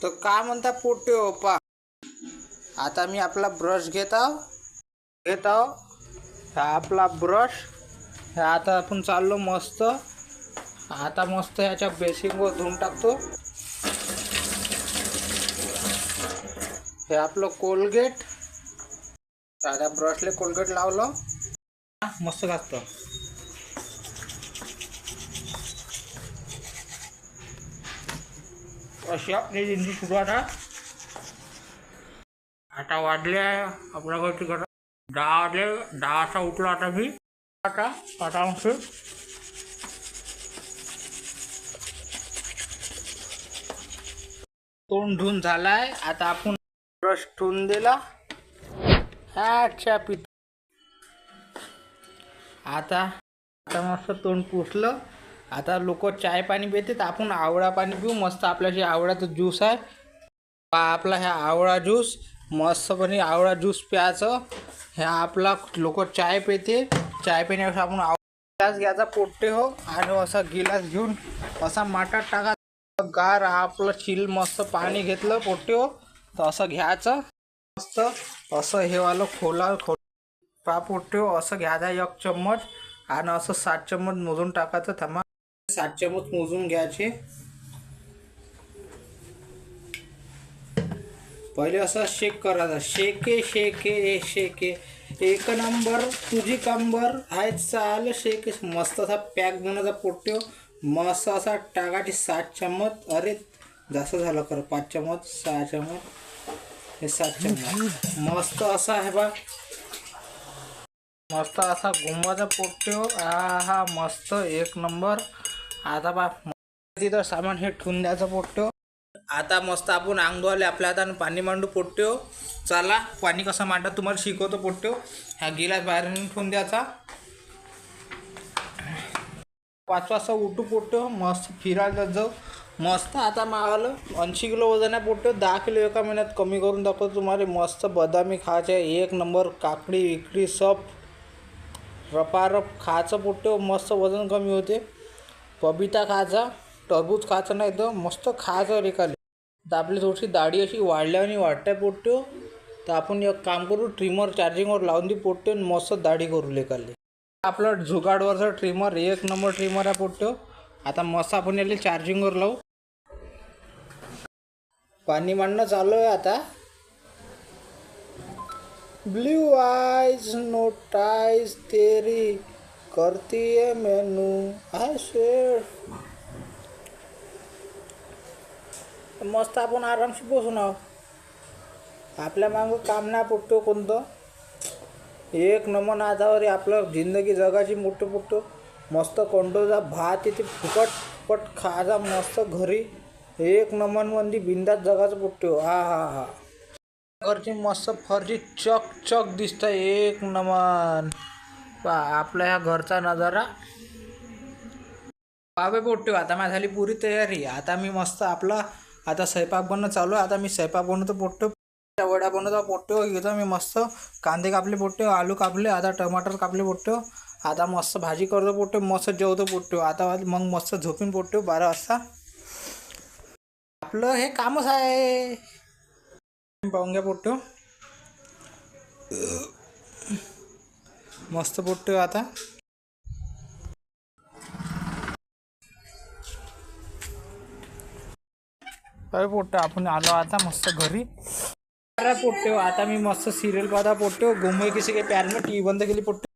तर काय म्हणता पोटे पा. आता मी आपला ब्रश घेत आहो हा आपला ब्रश. हे आता आपण चाललो मस्त. आता मस्त ह्याच्या बेसिंगवर धुवून टाकतो. हे आपलं कोलगेट. आता ब्रशले कोलगेट लावलं मस्त घासतो. अशी आपली दिंडी सुरू आता वाजले आपल्या घरची घर 10 वाजले. 10 वाजता उठलो आता मी. आता तोंड धुवून झालाय. आता आपण ब्रश ठेवून दिला. अच्छा पीठ. आता मस्त तोंड पुसलं. आता लोक चाय पाणी पितात, आपण आवळा पाणी पिऊ. मस्त आपल्याशी आवळाचा ज्यूस आहे. आपला ह्या आवळा ज्यूस मस्तपणे आवळा ज्यूस प्यायचं. ह्या आपला लोक चाय पिते. चाय पिण्यापेक्षा आपण गिलास घ्यायचा पोट्टे हो. आणि असा गिलास घेऊन असा माठात टाका. गार आपलं चिल मस्त पाणी घेतलं पोट्टे हो. तर असं घ्यायचं मस्त. असं हे वालं खोला पोट्टे हो. असं घ्यायचा 1 चम्मच. आणि असं 7 चम्मच मोजून टाकायचं. थांबा 7 चम्मच मोजून घ्यायचे. पहिले असं शेक करायचा. शेके शेके शेके एक नंबर तुझी कंबर आहे चाल शेके. मस्त असा पॅक बनवायचा पोट्टे. मस्त असा टाकायचे 7 चम्मच. अरे जास्त झालं खरं. 5 चम्मच 6 चम्मच हे 7 चम्मच. मस्त असा आहे बा. मस्त असा घुमवायचा पोट्टे हो. हा मस्त 1 नंबर. आता बा तिथं सामान हे ठेवून द्यायचं पोट्टे. आता मस्त आपण अंग धुवाले आपल्या हाताने पाणी मांडू पोट्टे. चला पाणी कसं मांडा तुम्हाला शिकवतो पोट्टे. ह्या गिलास बाहेर ठेवून द्यायचा. 5 वाजता उठू पोट्टे. मस्त फिरायला जाऊ मस्त. आता मावालं 80 किलो वजन आहे पोट्टे. 10 किलो एका महिन्यात कमी करून दाखवतो तुम्हाला. मस्त बदामी खायचे 1 नंबर. काकडी विकडी सब रपारप खायचं पोट्टे. मस्त वजन कमी होते. पपिता खायचा. टरबूज खायचं नाही तर मस्त खायचं रेखाले. तर आपली थोडीशी दाढी अशी वाढल्याने वाटते पोट्टे. तर आपण एक काम करू. ट्रिमर चार्जिंगवर लावून दे पोट्टे. मस्त दाढी करू लेखाले. आपलं जुगाडवरचं ट्रिमर 1 नंबर ट्रिमर आहे पोट्टे. आता मस्त आपण याला चार्जिंगवर लावू. पाणी मांडणं चालू आहे आता. ब्ल्यू आईज नोट आईज तेरी करती है मेनू आय शेर. मस्त आपण आरामशी बसून आहो. आपल्या मागं काम नाही पोट्टे कोणतं. 1 नंबर आधावर आपलं जिंदगी जगाची मोठं पोट्टे. मस्त कोंडोचा भात इथे फुकट पट खायचा मस्त घरी. 1 नंबर मध्ये बिंदात जगाचं पोट्टे. हा घरची मस्त फरची चक चक दिसतं 1 नंबर. आपल्या ह्या घरचा नजारा बाबे पोट्टे. आता माझी झाली पुरी तयारी. आता मी मस्त आपला आता स्वयंपाक बनणं चालू आहे. आता मी स्वयंपाक बनवतो पोट्टे. वड्या बनवतो पोट्टे. घेतो मी मस्त. कांदे कापले पोट्टे. आलू कापले. आता टमाटर कापले पोट्टे. आता मस्त भाजी करतो पोट्टे. मस्त जेवतो पोट्टे. आता मग मस्त झोपीन पोट्टे 12 वाजता. आपलं हे कामच आहे. पाहून घ्या पोट्टे. मस्त पोट्टे. आता काय पोट्टे आपण आलो आता मस्त घरी. अरे पोट्टे आता मी मस्त सिरियल पाहता पोट्टे. गुम्बई किसी के प्यार में टीव्ही बंद केली पोट्टे.